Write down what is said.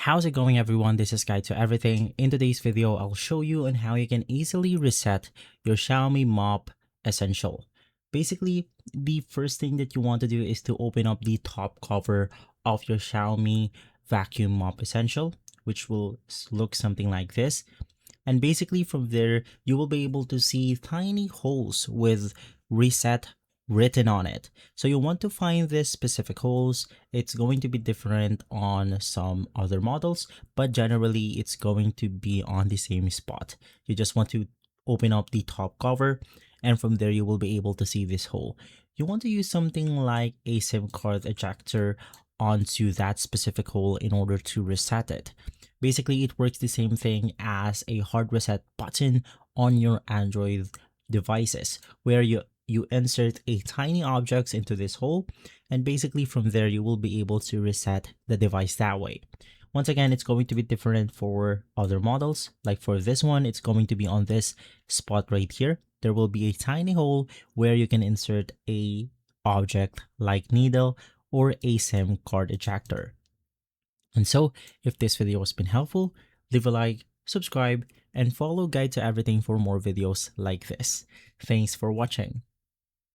How's it going, everyone? This is Guide to Everything. In today's video, I'll show you on how you can easily reset your Xiaomi Mop Essential. Basically, the first thing that you want to do is to open up the top cover of your Xiaomi Vacuum Mop Essential, which will look something like this. And basically from there, you will be able to see tiny holes with reset written on it. So you want to find this specific holes. It's going to be different on some other models, but generally it's going to be on the same spot. You just want to open up the top cover, and from there you will be able to see this hole. You want to use something like a SIM card ejector onto that specific hole in order to reset it. Basically, it works the same thing as a hard reset button on your Android devices, where you insert a tiny objects into this hole, and basically from there you will be able to reset the device that way. Once again, it's going to be different for other models. Like for this one, it's going to be on this spot right here. There will be a tiny hole where you can insert a object like needle or a SIM card ejector. And so, if this video has been helpful, leave a like, subscribe, and follow Guide to Everything for more videos like this. Thanks for watching.